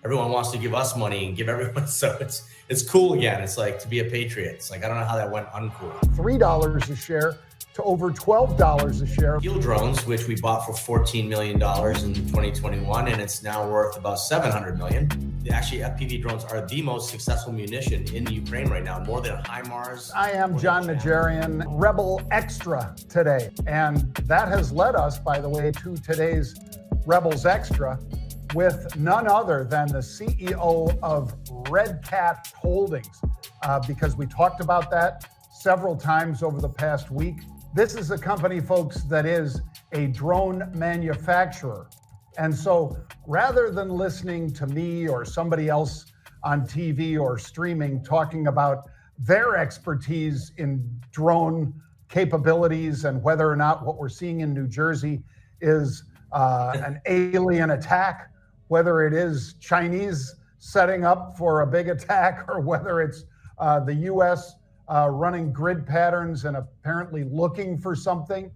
everyone wants to give us money and give everyone. So it's cool again. It's like to be a patriot. It's like, I don't know how that went uncool. $3 a share to over $12 a share. Field drones, which we bought for $14 million in 2021, and it's now worth about $700 million. Actually, FPV drones are the most successful munition in Ukraine right now, more than HIMARS. I am John Najarian, Rebel Extra today. And that has led us, by the way, to today's Rebels Extra with none other than the CEO of Redcat Holdings, because we talked about that several times over the past week. This is a company, folks, that is a drone manufacturer. And so rather than listening to me or somebody else on TV or streaming talking about their expertise in drone capabilities and whether or not what we're seeing in New Jersey is an alien attack, whether it is Chinese setting up for a big attack, or whether it's the U.S. Running grid patterns and apparently looking for something,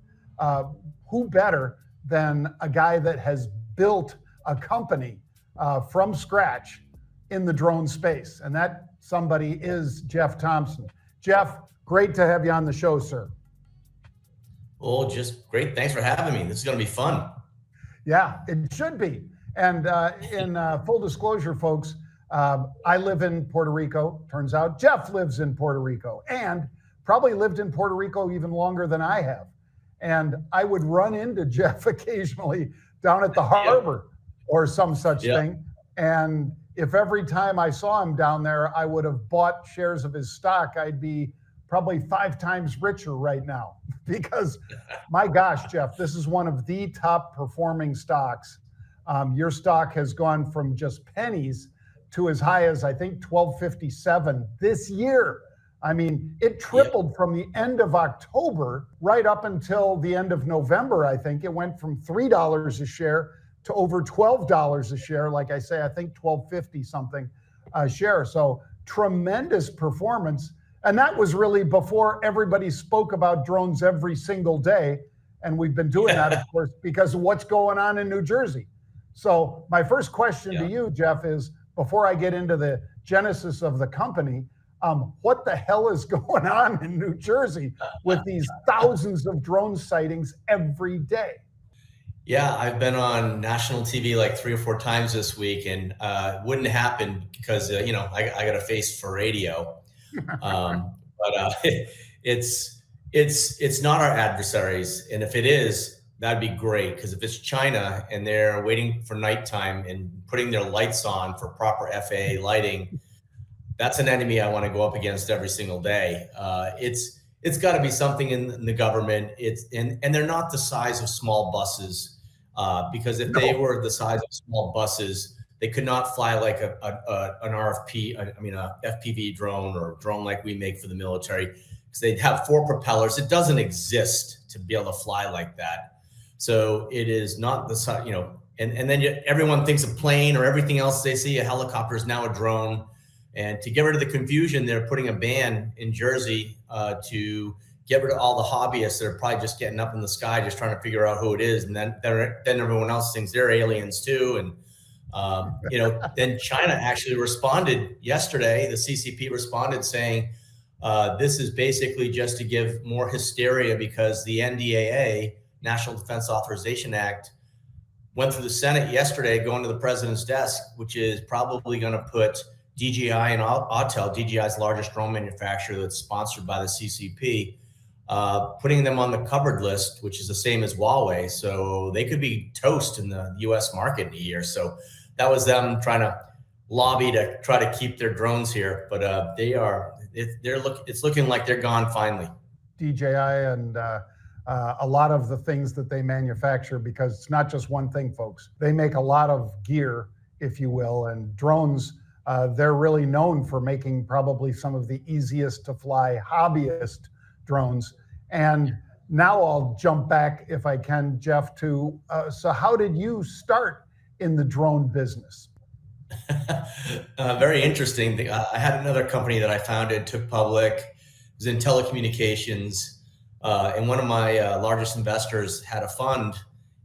who better than a guy that has built a company from scratch in the drone space? And that somebody is Jeff Thompson. Jeff, great to have you on the show, sir. Well, just great. Thanks for having me. This is going to be fun. Yeah, it should be. And in full disclosure, folks, I live in Puerto Rico. Turns out Jeff lives in Puerto Rico and probably lived in Puerto Rico even longer than I have. And I would run into Jeff occasionally down at the harbor or some such thing. And if every time I saw him down there, I would have bought shares of his stock, I'd be probably 5 times richer right now. Because my gosh, Jeff, this is one of the top performing stocks. Your stock has gone from just pennies to as high as, I think, $12.57 this year. I mean, it tripled from the end of October right up until the end of November, I think. It went from $3 a share to over $12 a share. Like I say, I think $12.50 something a share. So tremendous performance. And that was really before everybody spoke about drones every single day. And we've been doing that, of course, because of what's going on in New Jersey. So my first question to you, Jeff, is, before I get into the genesis of the company, what the hell is going on in New Jersey with these thousands of drone sightings every day? Yeah, I've been on national TV like 3 or 4 times this week, and it wouldn't happen because, I got a face for radio. But it's not our adversaries. And if it is, that'd be great, because if it's China and they're waiting for nighttime and putting their lights on for proper FAA lighting, that's an enemy I want to go up against every single day. It's got to be something in the government. And they're not the size of small buses, because if they were the size of small buses, they could not fly like an FPV drone or a drone like we make for the military, because they'd have 4 propellers. It doesn't exist to be able to fly like that. So it is not the size, and then everyone thinks a plane or everything else they see, a helicopter is now a drone. And to get rid of the confusion, they're putting a ban in Jersey to get rid of all the hobbyists that are probably just getting up in the sky, just trying to figure out who it is. And then everyone else thinks they're aliens too. And, then China actually responded yesterday. The CCP responded saying, this is basically just to give more hysteria, because the NDAA, National Defense Authorization Act, went through the Senate yesterday, going to the president's desk, which is probably going to put DJI and Autel, DJI's largest drone manufacturer that's sponsored by the CCP, putting them on the covered list, which is the same as Huawei. So they could be toast in the US market in a year. So that was them trying to lobby to try to keep their drones here. But it's looking like they're gone finally. DJI and a lot of the things that they manufacture, because it's not just one thing, folks. They make a lot of gear, if you will, and drones. They're really known for making probably some of the easiest to fly hobbyist drones. And now I'll jump back, if I can, Jeff, to so how did you start in the drone business? Very interesting. I had another company that I founded, took public. It was in telecommunications. And one of my largest investors had a fund,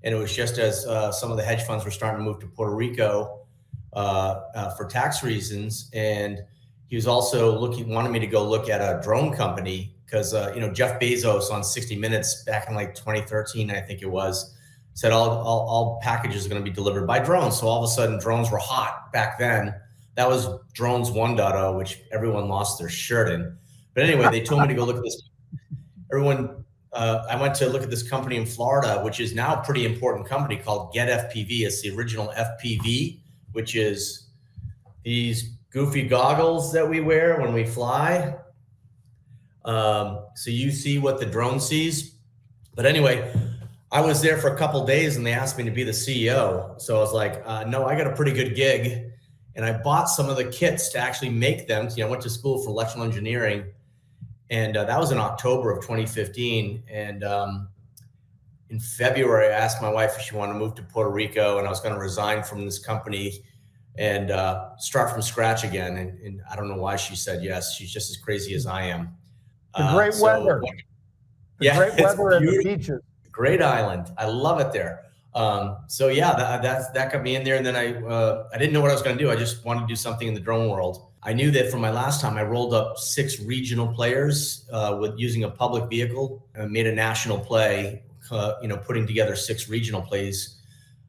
and it was just as some of the hedge funds were starting to move to Puerto Rico. for tax reasons. And he was also wanted me to go look at a drone company because, Jeff Bezos on 60 Minutes back in like 2013, I think it was, said all packages are going to be delivered by drones. So all of a sudden drones were hot back then. That was drones 1.0, which everyone lost their shirt in. But anyway, they told me to go look at this. I went to look at this company in Florida, which is now a pretty important company called Get FPV. It's the original FPV, which is these goofy goggles that we wear when we fly. So you see what the drone sees. But anyway, I was there for a couple of days and they asked me to be the CEO. So I was like, no, I got a pretty good gig. And I bought some of the kits to actually make them. So, I went to school for electrical engineering. And that was in October of 2015. And in February, I asked my wife if she wanted to move to Puerto Rico, and I was going to resign from this company and start from scratch again. And I don't know why she said yes. She's just as crazy as I am. The great weather. Yeah, great weather at the beaches. Great island. I love it there. That got me in there. And then I didn't know what I was going to do. I just wanted to do something in the drone world. I knew that from my last time, I rolled up 6 regional players with using a public vehicle and made a national play, putting together 6 regional plays.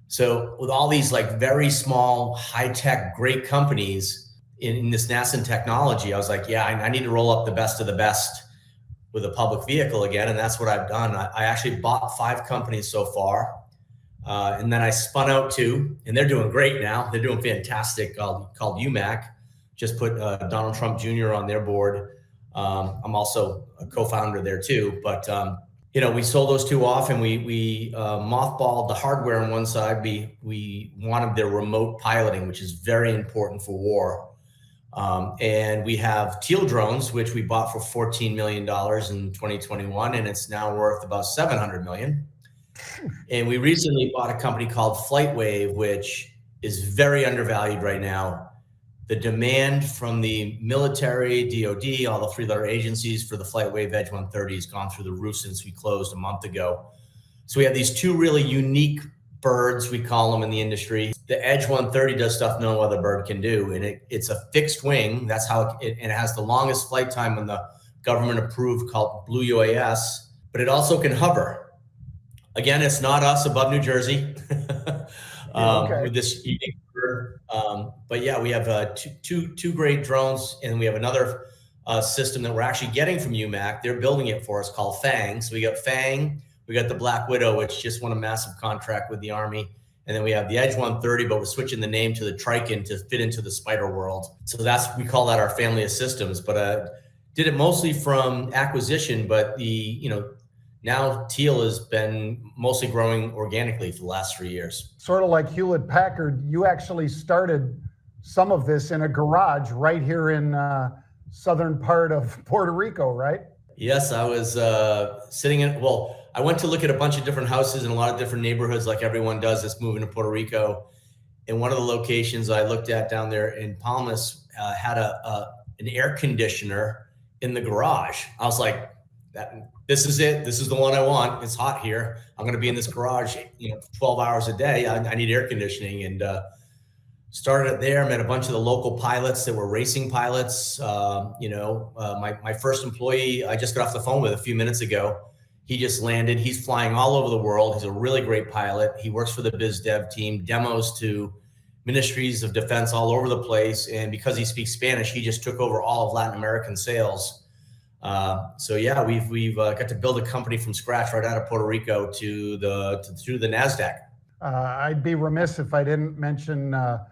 So with all these like very small, high-tech, great companies in this nascent technology, I was like, yeah, I need to roll up the best of the best with a public vehicle again. And that's what I've done. I actually bought 5 companies so far. And then I spun out 2, and they're doing great now. They're doing fantastic, called UMAC. Just put Donald Trump Jr. on their board. I'm also a co-founder there too. But, we sold those 2 off, and we mothballed the hardware on one side. We wanted their remote piloting, which is very important for war. And we have Teal drones, which we bought for $14 million in 2021, and it's now worth about $700 million. And we recently bought a company called FlightWave, which is very undervalued right now. The demand from the military, DOD, all the 3-letter agencies for the FlightWave Edge 130 has gone through the roof since we closed a month ago. So we have these 2 really unique birds, we call them in the industry. The Edge 130 does stuff no other bird can do, and it's a fixed wing. That's how it has the longest flight time in the government approved, called Blue UAS, but it also can hover. Again, it's not us above New Jersey with this unique bird. But yeah, we have two great drones, and we have another system that we're actually getting from UMAC. They're building it for us called Fang. So we got Fang, we got the Black Widow, which just won a massive contract with the Army. And then we have the Edge 130, but we're switching the name to the Triton to fit into the spider world. So we call that our family of systems. But did it mostly from acquisition, but now Teal has been mostly growing organically for the last 3 years. Sort of like Hewlett Packard, you actually started some of this in a garage right here in southern part of Puerto Rico, right? Yes, I was I went to look at a bunch of different houses in a lot of different neighborhoods, like everyone does that's moving to Puerto Rico. And one of the locations I looked at down there in Palmas had an air conditioner in the garage. I was like, this is it. This is the one I want. It's hot here. I'm going to be in this garage, 12 hours a day. I need air conditioning. And started it there. Met a bunch of the local pilots that were racing pilots. My first employee, I just got off the phone with a few minutes ago. He just landed. He's flying all over the world. He's a really great pilot. He works for the biz dev team, demos to ministries of defense all over the place. And because he speaks Spanish, he just took over all of Latin American sales. We've got to build a company from scratch right out of Puerto Rico through the NASDAQ. I'd be remiss if I didn't mention the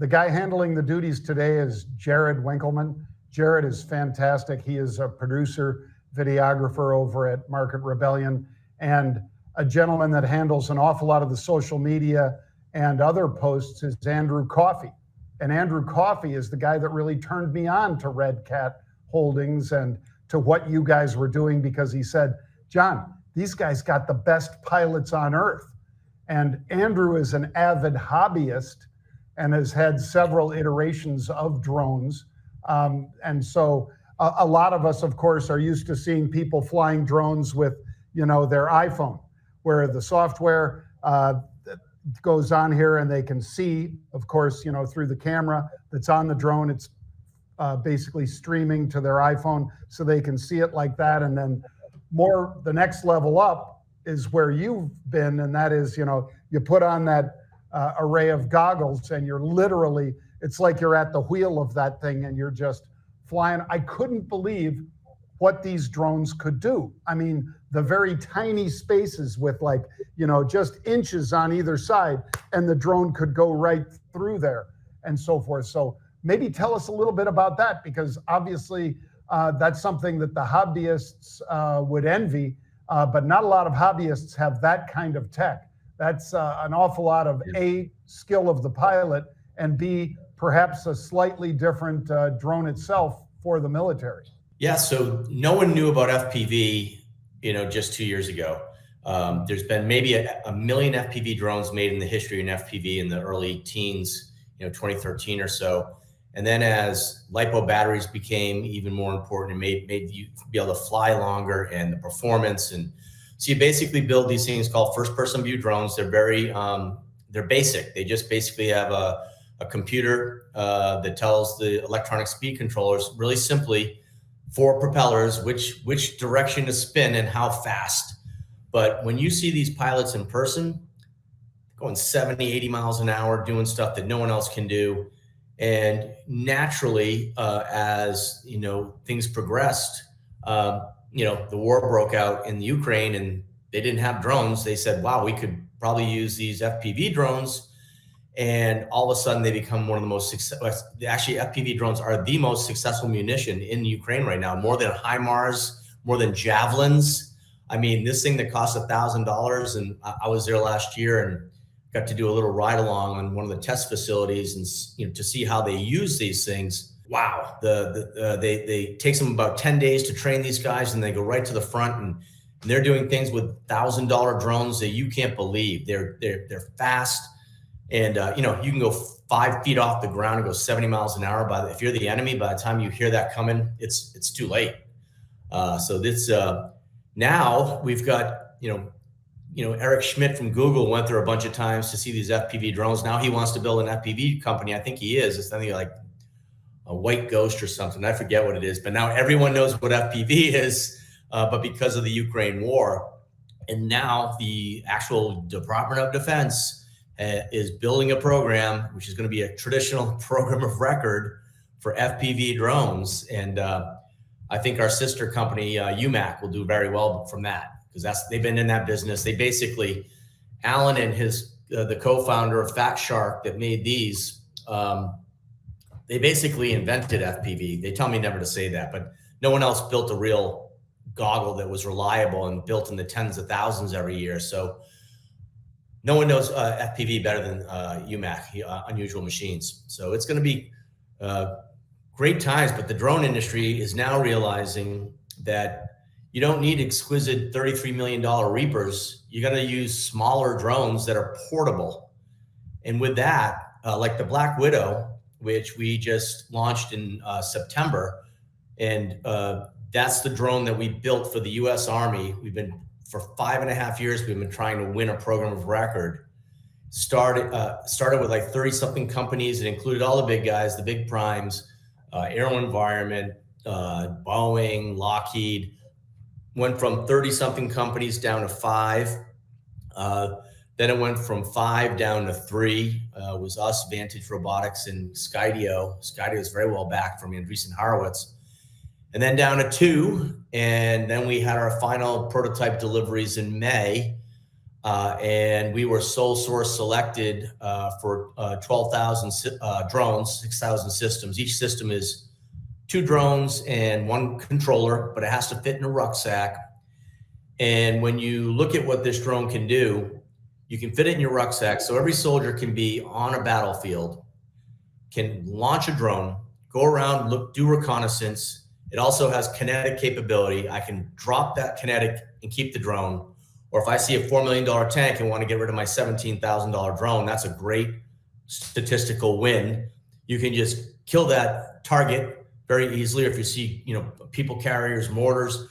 guy handling the duties today is Jared Winkleman. Jared is fantastic. He is a producer, videographer over at Market Rebellion, and a gentleman that handles an awful lot of the social media and other posts is Andrew Coffey. And Andrew Coffey is the guy that really turned me on to Redcat Holdings and to what you guys were doing, because he said, John, these guys got the best pilots on earth. And Andrew is an avid hobbyist and has had several iterations of drones. And so a lot of us, of course, are used to seeing people flying drones with, their iPhone, where the software, goes on here, and they can see, of course, through the camera that's on the drone. It's basically streaming to their iPhone, so they can see it like that. And then the next level up is where you've been, and that is, you put on that array of goggles, and it's like you're at the wheel of that thing, and you're just flying. I couldn't believe what these drones could do. I mean, the very tiny spaces with just inches on either side, and the drone could go right through there and so forth. So maybe tell us a little bit about that, because obviously that's something that the hobbyists would envy, but not a lot of hobbyists have that kind of tech. That's an awful lot of A, skill of the pilot, and B, perhaps a slightly different drone itself for the military. Yeah, so no one knew about FPV, just 2 years ago. There's been maybe a million FPV drones made in the history of FPV in the early teens, 2013 or so. And then as LiPo batteries became even more important and made you be able to fly longer, and the performance. And so you basically build these things called first-person view drones. They're very, they're basic. They just basically have a computer that tells the electronic speed controllers really simply 4 propellers, which direction to spin and how fast. But when you see these pilots in person, going 70, 80 miles an hour, doing stuff that no one else can do. And naturally, as things progressed, the war broke out in the Ukraine, and they didn't have drones. They said, wow, we could probably use these FPV drones. And all of a sudden they become one of the most successful. Actually, FPV drones are the most successful munition in Ukraine right now, more than HIMARS, more than javelins. I mean, this thing that costs $1,000, and I was there last year and got to do a little ride along on one of the test facilities, and to see how they use these things. Wow, they takes them about 10 days to train these guys, and they go right to the front, and they're doing things with $1,000 drones that you can't believe. They're fast. And, you can go 5 feet off the ground and go 70 miles an hour. If you're the enemy, by the time you hear that coming, it's too late. So this, now we've got, Eric Schmidt from Google went there a bunch of times to see these FPV drones. Now he wants to build an FPV company. I think he is. It's something like a White Ghost or something. I forget what it is, but now everyone knows what FPV is, but because of the Ukraine war. And now the actual Department of Defense is building a program, which is going to be a traditional program of record for FPV drones. And I think our sister company, UMAC, will do very well from that, because they've been in that business. They basically, Alan and the co-founder of Fat Shark that made these, they basically invented FPV. They tell me never to say that, but no one else built a real goggle that was reliable and built in the tens of thousands every year. So no one knows FPV better than UMAC, Unusual Machines. So it's going to be great times, but the drone industry is now realizing that you don't need exquisite $33 million Reapers. You're going to use smaller drones that are portable. And with that, like the Black Widow, which we just launched in September, and that's the drone that we built for the U.S. Army. For 5.5 years, we've been trying to win a program of record. Started with like 30-something companies. It included all the big guys, the big primes, Aero Environment, Boeing, Lockheed. Went from 30-something companies down to 5. Then it went from 5 down to 3. It was us, Vantage Robotics, and Skydio. Skydio is very well backed from Andreessen Horowitz. And then down to 2. And then we had our final prototype deliveries in May. And we were sole source selected for 12,000 drones, 6,000 systems. Each system is 2 drones and 1 controller, but it has to fit in a rucksack. And when you look at what this drone can do, you can fit it in your rucksack. So every soldier can be on a battlefield, can launch a drone, go around, do reconnaissance. It also has kinetic capability. I can drop that kinetic and keep the drone. Or if I see a $4 million tank and want to get rid of my $17,000 drone, that's a great statistical win. You can just kill that target very easily. Or if you see, people carriers, mortars,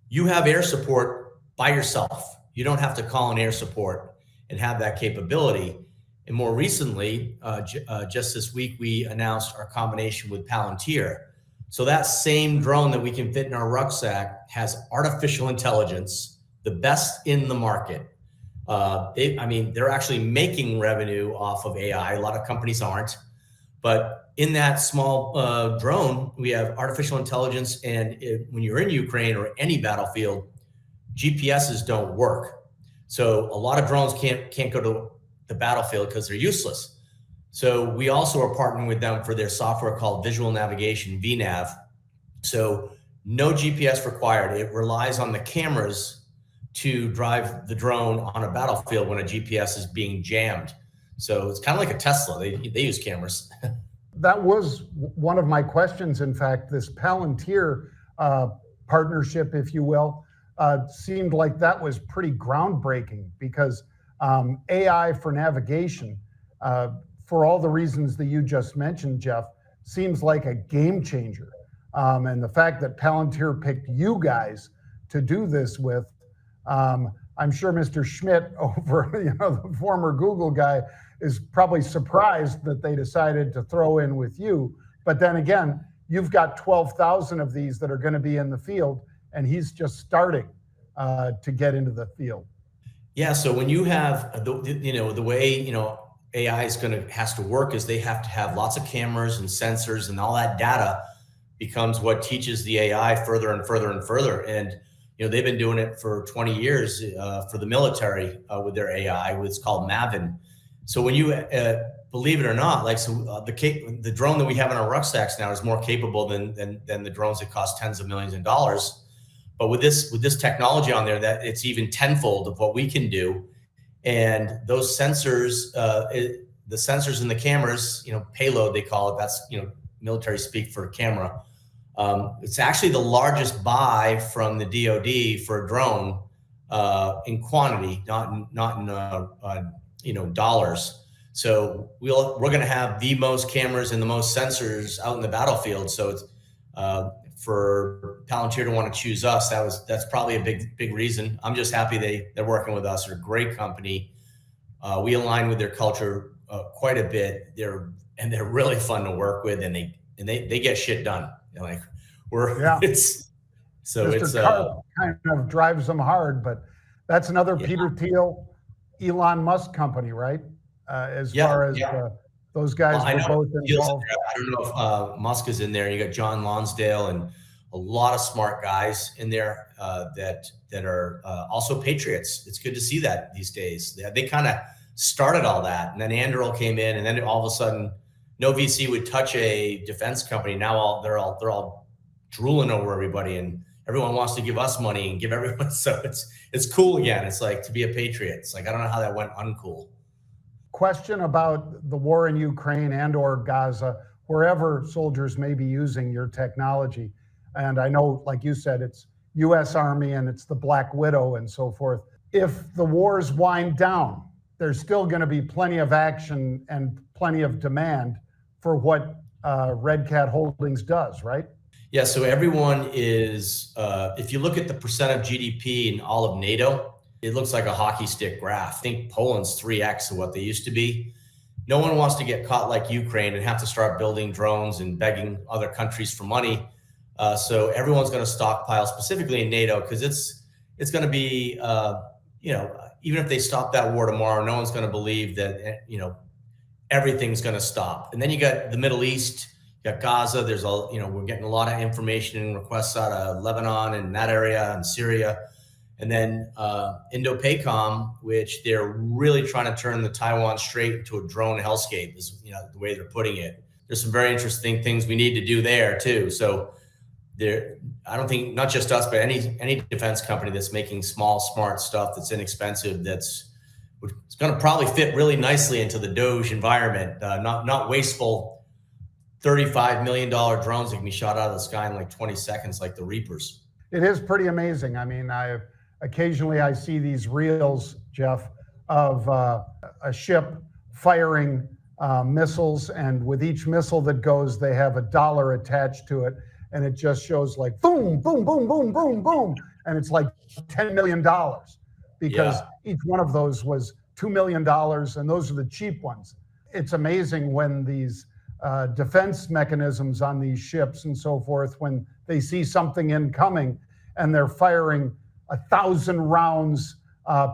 you have air support by yourself. You don't have to call in air support and have that capability. And more recently, just this week, we announced our combination with Palantir. So that same drone that we can fit in our rucksack has artificial intelligence, the best in the market. They're actually making revenue off of AI. A lot of companies aren't. But in that small drone, we have artificial intelligence. And when you're in Ukraine or any battlefield, GPSs don't work. So a lot of drones can't go to the battlefield because they're useless. So we also are partnering with them for their software called Visual Navigation, VNav. So no GPS required. It relies on the cameras to drive the drone on a battlefield when a GPS is being jammed. So it's kind of like a Tesla. They use cameras. That was one of my questions. In fact, this Palantir partnership, if you will, seemed like that was pretty groundbreaking because AI for navigation, for all the reasons that you just mentioned, Jeff, seems like a game changer. And the fact that Palantir picked you guys to do this with, I'm sure Mr. Schmidt over, the former Google guy, is probably surprised that they decided to throw in with you. But then again, you've got 12,000 of these that are going to be in the field, and he's just starting to get into the field. Yeah. So when you have the way AI has to work is they have to have lots of cameras and sensors, and all that data becomes what teaches the AI further and further and further. And they've been doing it for 20 years for the military with their AI. It's called Maven. So when you believe it or not, the drone that we have in our rucksacks now is more capable than the drones that cost tens of millions of dollars. But with this technology on there, that it's even tenfold of what we can do. And those sensors, the sensors in the cameras, payload they call it. That's military speak for camera. It's actually the largest buy from the DoD for a drone in quantity, not in dollars. So we're going to have the most cameras and the most sensors out in the battlefield. So it's for Palantir to want to choose us. That's probably a big reason. I'm just happy they're working with us. They're a great company. We align with their culture quite a bit. They're really fun to work with, and they get shit done. It's Karp kind of drives them hard, but that's another Peter Thiel, Elon Musk company, right? Those guys were both involved. I don't know if Musk is in there. You got John Lonsdale and a lot of smart guys in there that are also patriots. It's good to see that these days. They kind of started all that, and then Anduril came in, and then all of a sudden, no VC would touch a defense company. Now they're all drooling over everybody, and everyone wants to give us money and give everyone. So it's cool again. It's like to be a patriot. It's like I don't know how that went uncool. Question about the war in Ukraine and/or Gaza, wherever soldiers may be using your technology. And I know, like you said, it's U.S. Army and it's the Black Widow and so forth. If the wars wind down, there's still going to be plenty of action and plenty of demand for what Redcat Holdings does, right? Yeah, so everyone is, if you look at the percent of GDP in all of NATO, it looks like a hockey stick graph. I think Poland's 3x of what they used to be. No one wants to get caught like Ukraine and have to start building drones and begging other countries for money. So everyone's going to stockpile, specifically in NATO, because it's going to be, even if they stop that war tomorrow, no one's going to believe that, everything's going to stop. And then you got the Middle East, you got Gaza. There's we're getting a lot of information and requests out of Lebanon and that area and Syria. And then Indo-PACOM, which they're really trying to turn the Taiwan Strait into a drone hellscape, is the way they're putting it. There's some very interesting things we need to do there too. So I don't think not just us, but any defense company that's making small, smart stuff that's inexpensive, it's going to probably fit really nicely into the Doge environment. Not wasteful $35 million drones that can be shot out of the sky in like 20 seconds, like the Reapers. It is pretty amazing. I mean, occasionally I see these reels, Jeff, of a ship firing missiles, and with each missile that goes, they have $1 attached to it, and it just shows like boom, boom, boom, boom, boom, boom, and it's like $10 million because each one of those was $2 million, and those are the cheap ones. It's amazing when these defense mechanisms on these ships and so forth, when they see something incoming and they're firing 1,000 rounds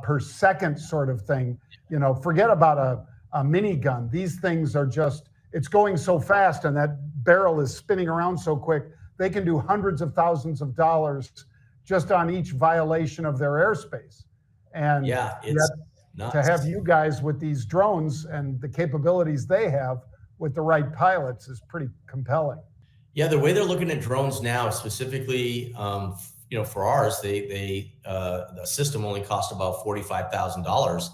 per second sort of thing. You know, forget about a minigun. These things are just, it's going so fast and that barrel is spinning around so quick, they can do hundreds of thousands of dollars just on each violation of their airspace. And yeah, it's nuts. To have you guys with these drones and the capabilities they have with the right pilots is pretty compelling. Yeah, the way they're looking at drones now, specifically, you know, for ours, the system only cost about $45,000.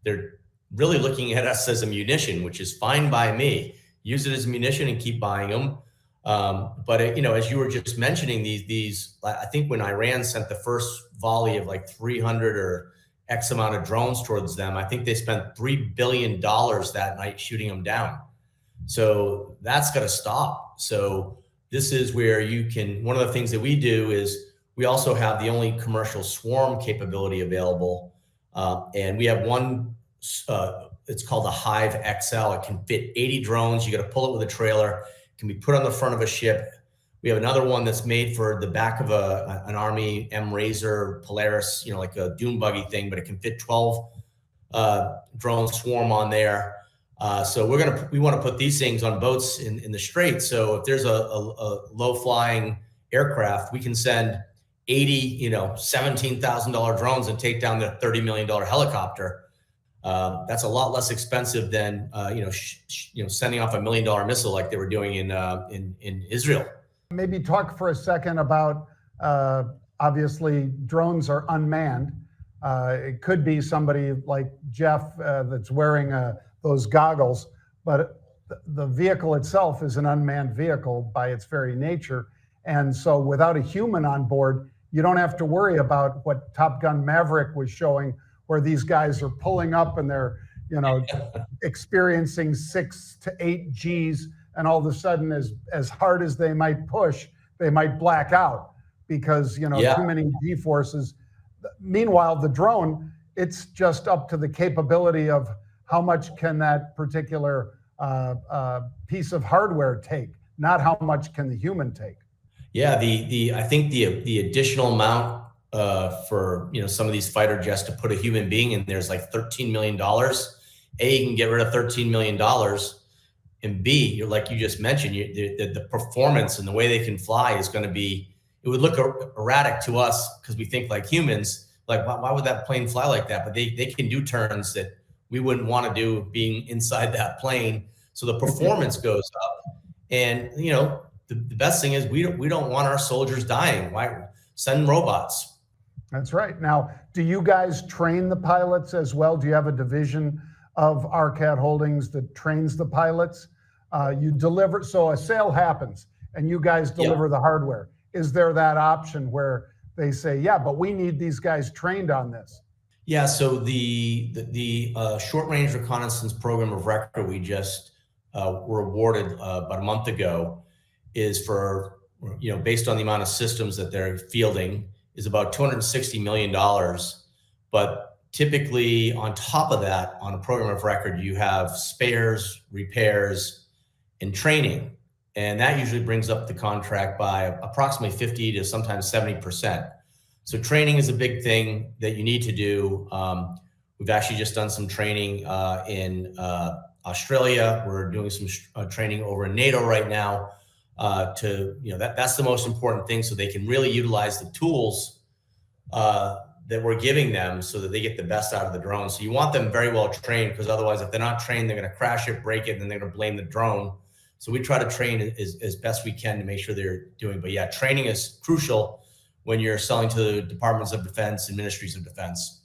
They're really looking at us as a munition, which is fine by me. Use it as a munition and keep buying them. But you know, as you were just mentioning, these, I think when Iran sent the first volley of like 300 or X amount of drones towards them, I think they spent $3 billion that night shooting them down. So that's got to stop. So this is where you can, one of the things that we do is we also have the only commercial swarm capability available. And we have one, it's called the Hive XL. It can fit 80 drones. You got to pull it with a trailer. It can be put on the front of a ship. We have another one that's made for the back of an Army M Razor Polaris, you know, like a dune buggy thing, but it can fit 12 drone swarm on there. So we want to put these things on boats in the Strait. So if there's a low flying aircraft, we can send 80, you know, $17,000 drones and take down the $30 million helicopter. That's a lot less expensive than you know, sending off $1 million missile like they were doing in Israel. Maybe talk for a second about obviously drones are unmanned. It could be somebody like Jeff that's wearing those goggles, but the vehicle itself is an unmanned vehicle by its very nature. And so without a human on board, you don't have to worry about what Top Gun Maverick was showing, where these guys are pulling up and they're, you know, experiencing 6 to 8 Gs, and all of a sudden, as hard as they might push, they might black out because, you know, too many G forces. Meanwhile, the drone, it's just up to the capability of how much can that particular piece of hardware take, not how much can the human take. Yeah, I think the additional amount for, you know, some of these fighter jets to put a human being in there is like $13 million. A, you can get rid of $13 million. And B, you're like you just mentioned, the performance and the way they can fly is going to be, it would look erratic to us because we think like humans, like why would that plane fly like that? But they can do turns that we wouldn't want to do being inside that plane. So the performance goes up. And, you know, the best thing is we don't want our soldiers dying. Why send robots? That's right. Now, do you guys train the pilots as well? Do you have a division of RCAT Holdings that trains the pilots? You deliver, so a sale happens and you guys deliver the hardware. Is there that option where they say, yeah, but we need these guys trained on this? Yeah, so the short range reconnaissance program of record we just were awarded about a month ago is for, you know, based on the amount of systems that they're fielding, is about $260 million. But typically on top of that, on a program of record, you have spares, repairs, and training. And that usually brings up the contract by approximately 50 to sometimes 70%. So training is a big thing that you need to do. We've actually just done some training in Australia. We're doing some training over in NATO right now to, you know, that's the most important thing, so they can really utilize the tools that we're giving them so that they get the best out of the drone. So you want them very well trained, because otherwise if they're not trained, they're going to crash it, break it, and then they're going to blame the drone. So we try to train as best we can to make sure they're doing. But yeah, training is crucial when you're selling to the departments of defense and ministries of defense.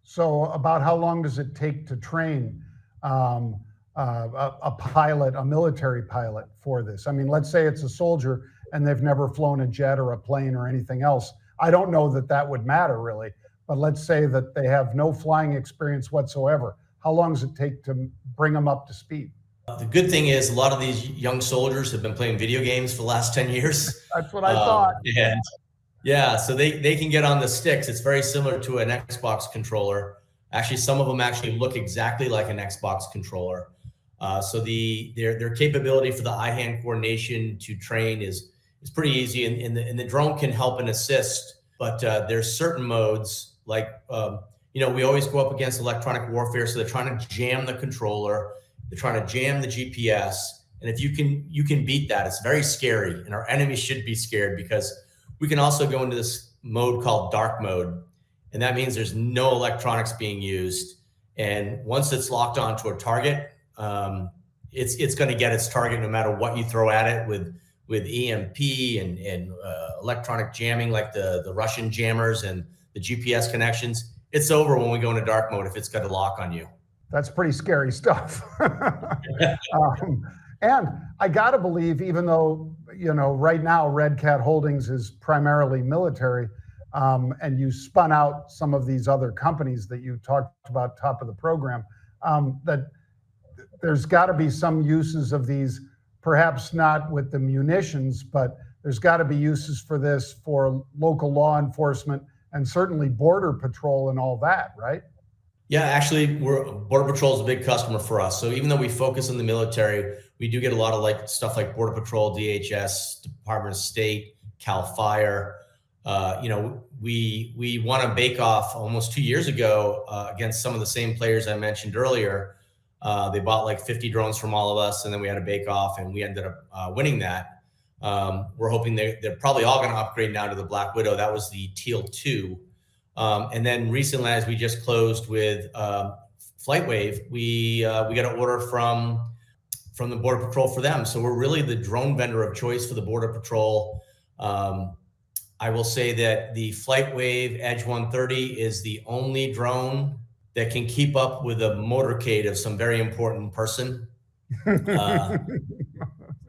So about how long does it take to train a pilot, a military pilot for this? I mean, let's say it's a soldier and they've never flown a jet or a plane or anything else. I don't know that that would matter really, but let's say that they have no flying experience whatsoever. How long does it take to bring them up to speed? The good thing is a lot of these young soldiers have been playing video games for the last 10 years. That's what I thought. And yeah, so they can get on the sticks. It's very similar to an Xbox controller. Actually, some of them actually look exactly like an Xbox controller. So their capability for the eye-hand coordination to train is pretty easy, and the drone can help and assist. But there's certain modes like we always go up against electronic warfare, so they're trying to jam the controller, they're trying to jam the GPS, and if you can beat that, it's very scary, and our enemies should be scared because we can also go into this mode called dark mode, and that means there's no electronics being used, and once it's locked onto a target, it's going to get its target no matter what you throw at it with EMP and electronic jamming like the Russian jammers and the GPS connections. It's over when we go into dark mode if it's got a lock on you. That's pretty scary stuff. And I got to believe, even though, right now Redcat Holdings is primarily military, and you spun out some of these other companies that you talked about top of the program, that there's got to be some uses of these, perhaps not with the munitions, but there's got to be uses for this for local law enforcement and certainly border patrol and all that, right? Yeah, actually, Border Patrol is a big customer for us. So even though we focus on the military, we do get a lot of stuff like Border Patrol, DHS, Department of State, Cal Fire. We won a bake-off almost 2 years ago against some of the same players I mentioned earlier. They bought like 50 drones from all of us, and then we had a bake-off, and we ended up winning that. We're hoping they're probably all going to upgrade now to the Black Widow. That was the Teal 2. And then recently, as we just closed with FlightWave, we got an order from the Border Patrol for them. So we're really the drone vendor of choice for the Border Patrol. I will say that the FlightWave Edge 130 is the only drone that can keep up with a motorcade of some very important person. So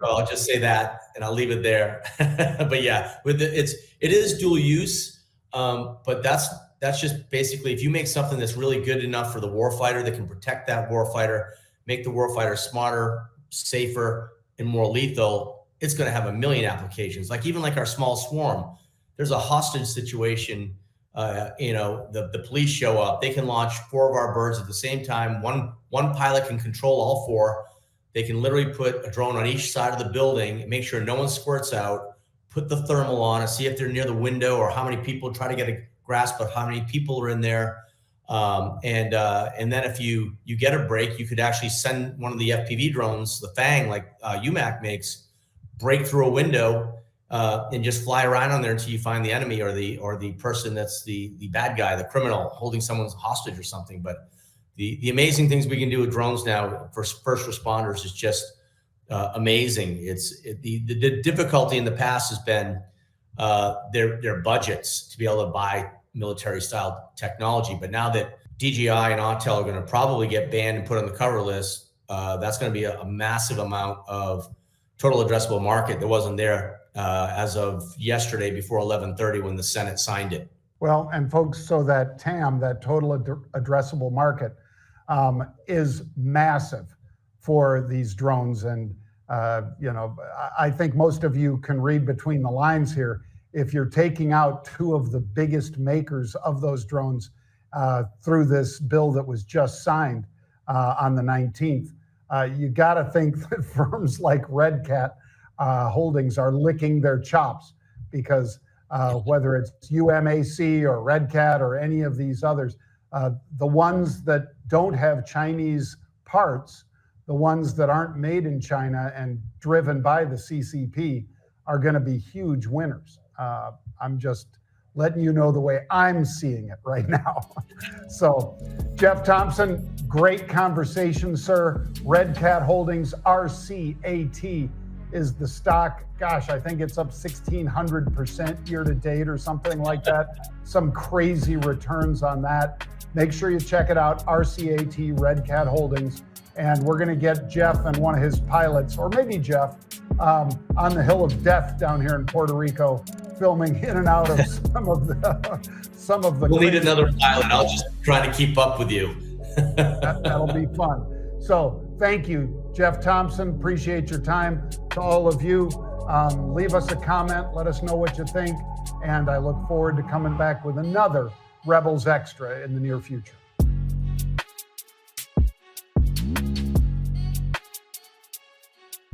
I'll just say that, and I'll leave it there. But yeah, it is dual use, but that's just basically if you make something that's really good enough for the warfighter that can protect that warfighter, make the warfighter smarter, safer, and more lethal, it's going to have a million applications. Like even like our small swarm, there's a hostage situation. The police show up, they can launch 4 of our birds at the same time. One pilot can control all 4. They can literally put a drone on each side of the building and make sure no one squirts out, put the thermal on and see if they're near the window or how many people, try to get a grasp of how many people are in there. And then if you get a break, you could actually send one of the FPV drones, the Fang, like UMAC makes, break through a window and just fly around on there until you find the enemy or the person that's the bad guy, the criminal holding someone's hostage or something. But the amazing things we can do with drones now for first responders is just amazing. The difficulty in the past has been their budgets to be able to buy military style technology. But now that DJI and Autel are going to probably get banned and put on the cover list, that's going to be a massive amount of total addressable market that wasn't there as of yesterday before 11:30 when the Senate signed it. Well, and folks, so that TAM, that total addressable market, is massive for these drones. And, I think most of you can read between the lines here. If you're taking out 2 of the biggest makers of those drones through this bill that was just signed on the 19th, you got to think that firms like Redcat Holdings are licking their chops because whether it's UMAC or Redcat or any of these others, the ones that don't have Chinese parts, the ones that aren't made in China and driven by the CCP are going to be huge winners. I'm just letting you know the way I'm seeing it right now. So, Jeff Thompson, great conversation, sir. Redcat Holdings, RCAT is the stock. Gosh, I think it's up 1,600% year to date or something like that. Some crazy returns on that. Make sure you check it out, RCAT, Redcat Holdings. And we're going to get Jeff and one of his pilots, or maybe Jeff, on the Hill of Death down here in Puerto Rico, filming in and out of some of the. We'll need another pilot. I'll just try to keep up with you. That'll be fun. So thank you, Jeff Thompson. Appreciate your time. To all of you, leave us a comment. Let us know what you think. And I look forward to coming back with another Rebels Extra in the near future.